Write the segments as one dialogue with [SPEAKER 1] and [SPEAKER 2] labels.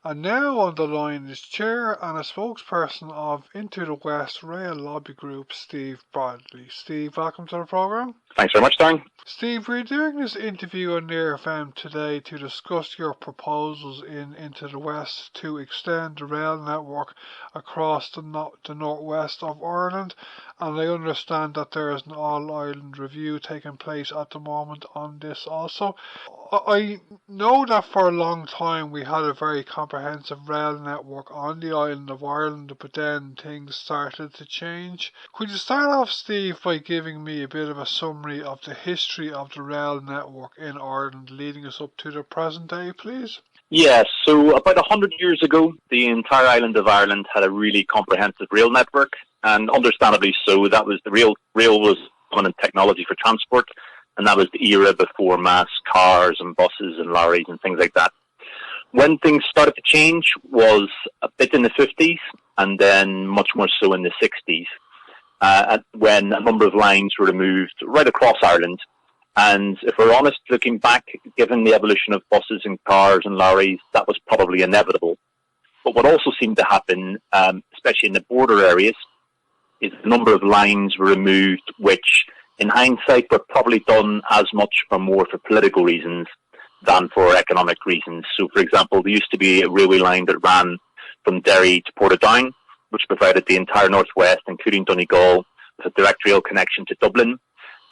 [SPEAKER 1] And now on the line is Chair and a spokesperson of Into the West Rail Lobby Group, Steve Bradley. Steve, welcome to the programme.
[SPEAKER 2] Thanks very much, Darren.
[SPEAKER 1] Steve, we're doing this interview on Near FM today to discuss your proposals in Into the West to extend the rail network across the northwest of Ireland. And I understand that there is an all-Ireland review taking place at the moment on this also. I know that for a long time we had a very comprehensive rail network on the island of Ireland, but then things started to change. Could you start off, Steve, by giving me a bit of a summary of the history of the rail network in Ireland leading us up to the present day, please?
[SPEAKER 2] Yes, so about 100 years ago, the entire island of Ireland had a really comprehensive rail network, and understandably so. That was the rail was dominant technology for transport, and that was the era before mass cars and buses and lorries and things like that. When things started to change was a bit in the 50s, and then much more so in the 60s, when a number of lines were removed right across Ireland. And if we're honest, looking back, given the evolution of buses and cars and lorries, that was probably inevitable. But what also seemed to happen, especially in the border areas, is a number of lines were removed, which in hindsight were probably done as much or more for political reasons than for economic reasons. So, for example, there used to be a railway line that ran from Derry to Portadown, which provided the entire northwest, including Donegal, with a direct rail connection to Dublin.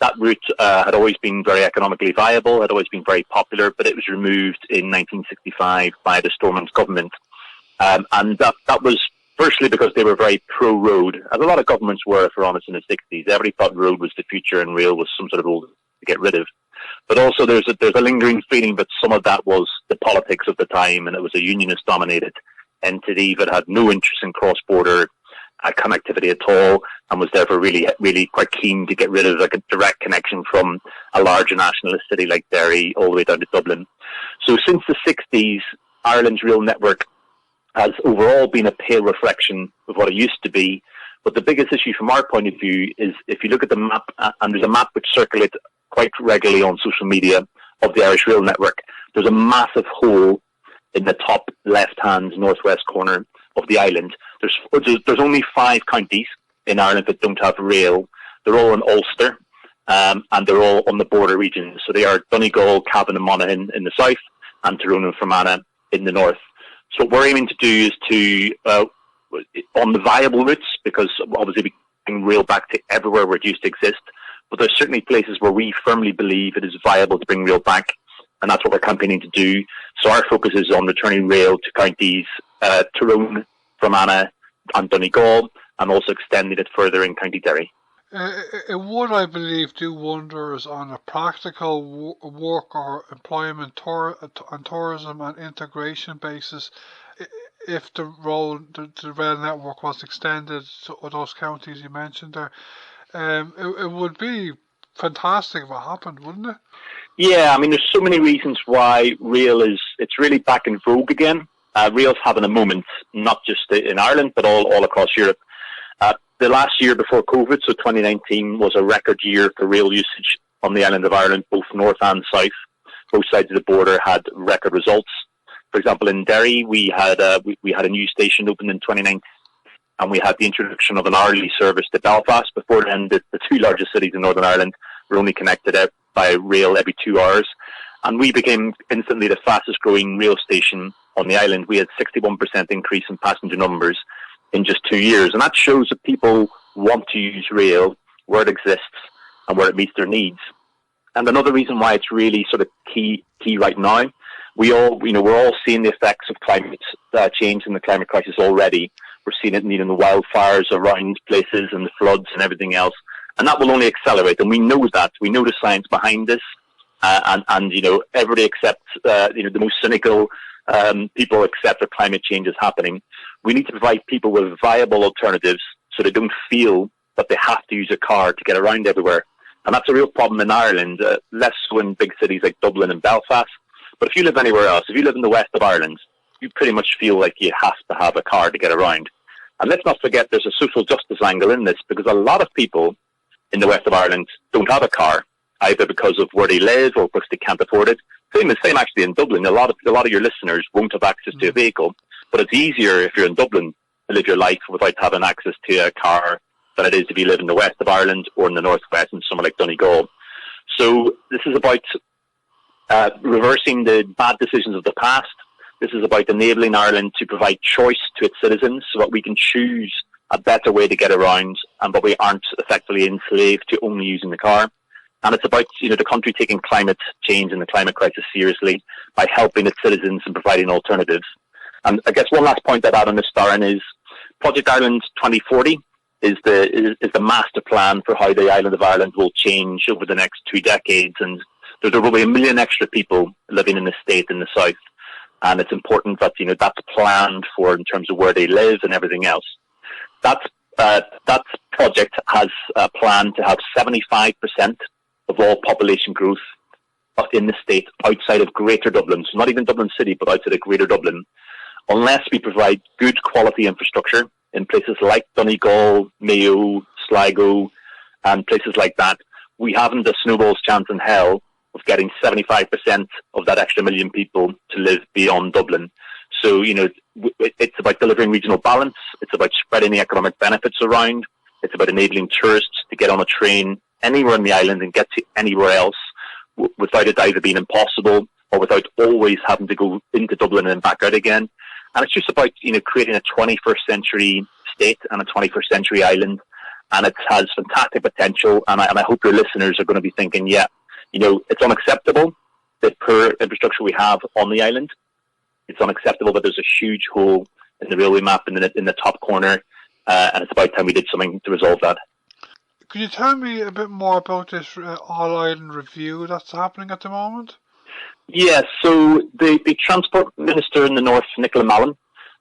[SPEAKER 2] That route had always been very economically viable, had always been very popular, but it was removed in 1965 by the Stormont government. And that was firstly because they were very pro-road, as a lot of governments were, if we're honest, in the 60s. Everybody thought road was the future and rail was some sort of old to get rid of. But also there's a lingering feeling that some of that was the politics of the time, and it was a unionist-dominated entity that had no interest in cross-border connectivity at all, and was therefore really quite keen to get rid of like a direct connection from a larger nationalist city like Derry all the way down to Dublin. So since the 60s, Ireland's rail network has overall been a pale reflection of what it used to be. But the biggest issue from our point of view is if you look at the map, and there's a map which circulates quite regularly on social media of the Irish rail network, there's a massive hole in the top left-hand northwest corner of the island. There's only 5 counties in Ireland that don't have rail. They're all in Ulster, and they're all on the border regions. So they are Donegal, Cavan and Monaghan in the south, and Tyrone and Fermanagh in the north. So what we're aiming to do is to, on the viable routes, because obviously we bring rail back to everywhere where it used to exist, but there's certainly places where we firmly believe it is viable to bring rail back, and that's what we're campaigning to do. So our focus is on returning rail to counties Tyrone, Fermanagh and Donegal, and also extending it further in County Derry.
[SPEAKER 1] It would, I believe, do wonders on a practical work or employment and tourism and integration basis if the rail network was extended to those counties you mentioned there. It would be fantastic if it happened, wouldn't it?
[SPEAKER 2] Yeah, I mean, there's so many reasons why it's really back in vogue again. Rail's having a moment, not just in Ireland, but all across Europe. The last year before COVID, so 2019, was a record year for rail usage on the island of Ireland, both north and south. Both sides of the border had record results. For example, in Derry, we had a new station opened in 2019, and we had the introduction of an hourly service to Belfast. Before then, the 2 largest cities in Northern Ireland were only connected out by rail every 2 hours. And we became instantly the fastest growing rail station on the island. We had 61% increase in passenger numbers in just 2 years. And that shows that people want to use rail where it exists and where it meets their needs. And another reason why it's really sort of key right now, we're all seeing the effects of climate change and the climate crisis already. We're seeing it in the wildfires around places and the floods and everything else. And that will only accelerate. And we know that. We know the science behind this. And everybody accepts, the most cynical people accept that climate change is happening. We need to provide people with viable alternatives so they don't feel that they have to use a car to get around everywhere. And that's a real problem in Ireland, less so in big cities like Dublin and Belfast. But if you live anywhere else, if you live in the west of Ireland, you pretty much feel like you have to have a car to get around. And let's not forget there's a social justice angle in this, because a lot of people in the west of Ireland don't have a car, either because of where they live or because they can't afford it, Same actually in Dublin. A lot of your listeners won't have access to a vehicle, but it's easier if you're in Dublin to live your life without having access to a car than it is if you live in the west of Ireland or in the northwest in somewhere like Donegal. So this is about reversing the bad decisions of the past. This is about enabling Ireland to provide choice to its citizens so that we can choose a better way to get around, but we aren't effectively enslaved to only using the car. And it's about, the country taking climate change and the climate crisis seriously by helping its citizens and providing alternatives. And I guess one last point I'd add on this, Darren, is Project Ireland 2040 is the master plan for how the island of Ireland will change over the next 2 decades. And there will be 1 million extra people living in the state in the south. And it's important that, that's planned for in terms of where they live and everything else. That project has a plan to have 75% of all population growth in the state outside of Greater Dublin. So not even Dublin City, but outside of Greater Dublin, unless we provide good quality infrastructure in places like Donegal, Mayo, Sligo, and places like that. We haven't a snowball's chance in hell of getting 75% of that extra 1 million people to live beyond Dublin. So, it's about delivering regional balance. It's about spreading the economic benefits around. It's about enabling tourists to get on a train anywhere in the island and get to anywhere else without it either being impossible or without always having to go into Dublin and then back out again. And it's just about, creating a 21st century state and a 21st century island. And it has fantastic potential. And I hope your listeners are going to be thinking, it's unacceptable, the poor infrastructure we have on the island. It's unacceptable that there's a huge hole in the railway map in the top corner. And it's about time we did something to resolve that.
[SPEAKER 1] Could you tell me a bit more about this all-island review that's happening at the moment?
[SPEAKER 2] Yes, so the Transport Minister in the North, Nicola Mallon,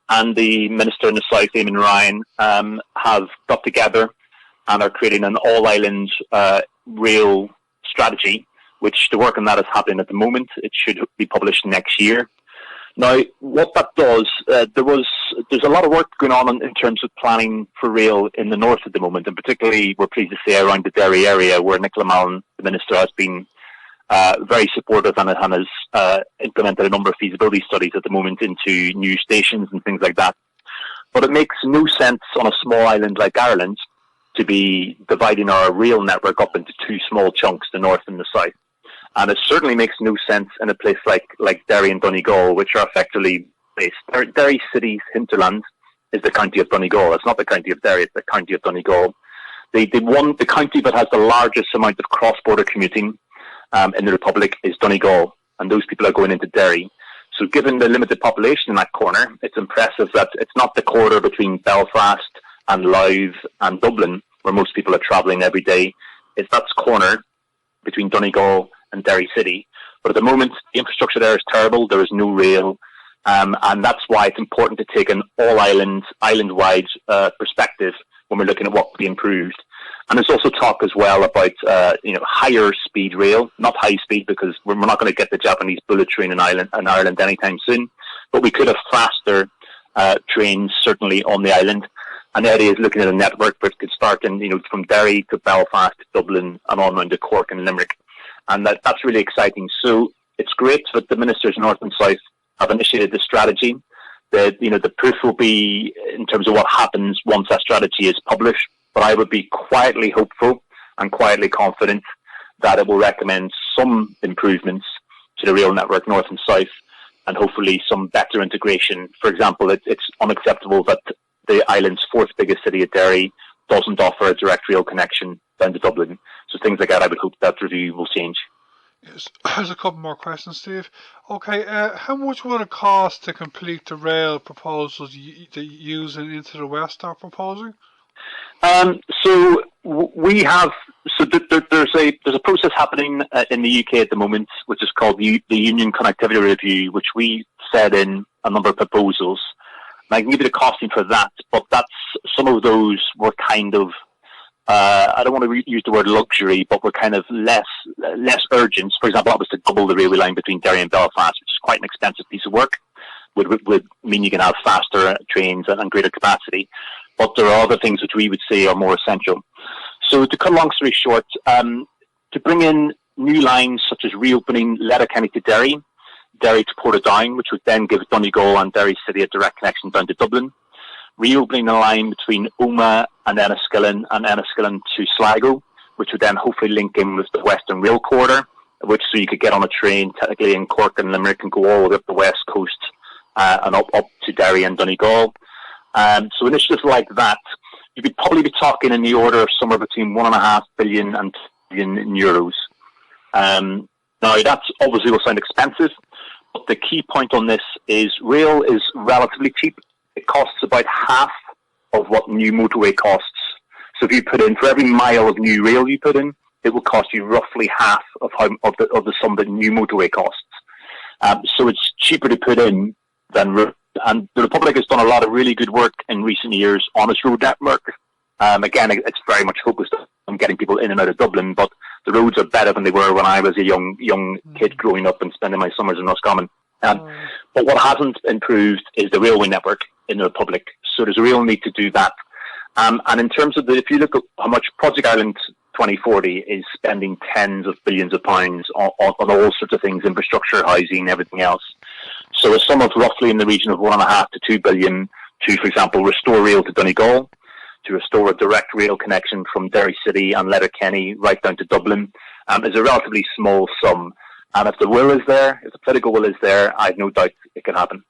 [SPEAKER 2] and the Minister in the South, Eamon Ryan, have got together and are creating an all-island rail strategy, which the work on that is happening at the moment. It should be published next year. Now, what that does, there's a lot of work going on in terms of planning for rail in the north at the moment, and particularly we're pleased to say around the Derry area, where Nicola Mallon, the Minister, has been very supportive and has implemented a number of feasibility studies at the moment into new stations and things like that. But it makes no sense on a small island like Ireland to be dividing our rail network up into 2 small chunks, the north and the south. And it certainly makes no sense in a place like Derry and Donegal, which are effectively based. Derry City's hinterland is the county of Donegal. It's not the county of Derry, it's the county of Donegal. The county that has the largest amount of cross-border commuting in the Republic is Donegal, and those people are going into Derry. So given the limited population in that corner, it's impressive that it's not the corridor between Belfast and Louth and Dublin, where most people are travelling every day. It's that corner between Donegal and Derry City. But at the moment, the infrastructure there is terrible. There is no rail. And that's why it's important to take an all-island, island-wide perspective when we're looking at what could be improved. And there's also talk as well about, higher speed rail, not high speed because we're not going to get the Japanese bullet train in Ireland anytime soon. But we could have faster trains, certainly on the island. And the idea is looking at a network which could start from Derry to Belfast, Dublin, and on round to Cork and Limerick. And that's really exciting. So it's great that the ministers north and south have initiated this strategy. The proof will be in terms of what happens once that strategy is published. But I would be quietly hopeful and quietly confident that it will recommend some improvements to the rail network north and south, and hopefully some better integration. For example, it's unacceptable that the island's 4th biggest city of Derry doesn't offer a direct rail connection down to Dublin. So things like that, I would hope that review will change.
[SPEAKER 1] Yes, there's a couple more questions, Steve. Okay, how much would it cost to complete the rail proposals that Using Into the West are proposing?
[SPEAKER 2] So there's a process happening in the UK at the moment, which is called the Union Connectivity Review, which we set in a number of proposals. And I can give you the costing for that, but some of those were kind of, I don't want to use the word luxury, but were kind of less urgent. For example, that was to double the railway line between Derry and Belfast, which is quite an expensive piece of work. Would mean you can have faster trains and greater capacity. But there are other things which we would say are more essential. So to cut a long story short, to bring in new lines such as reopening Letterkenny to Derry Derry to Portadown, which would then give Donegal and Derry City a direct connection down to Dublin. Reopening the line between Omagh and Enniskillen to Sligo, which would then hopefully link in with the Western Rail Corridor, which so you could get on a train technically in Cork and Limerick and go all the way up the west coast and up to Derry and Donegal. So initiatives like that, you could probably be talking in the order of somewhere between 1.5 billion and 2 billion euros. Now that obviously will sound expensive, but the key point on this is rail is relatively cheap. It costs about half of what new motorway costs. So if you put in, for every mile of new rail you put in, it will cost you roughly half of the sum that new motorway costs. So it's cheaper to put in than road. And the Republic has done a lot of really good work in recent years on its road network. Again, it's very much focused on getting people in and out of Dublin, but the roads are better than they were when I was a young kid growing up and spending my summers in Roscommon. But what hasn't improved is the railway network in the Republic. So there's a real need to do that. And in terms of if you look at how much Project Ireland 2040 is spending tens of billions of pounds on all sorts of things, infrastructure, housing, everything else. So a sum of roughly in the region of 1.5 to 2 billion to, for example, restore rail to Donegal, to restore a direct rail connection from Derry City and Letterkenny right down to Dublin, is a relatively small sum. And if the will is there, if the political will is there, I have no doubt it can happen.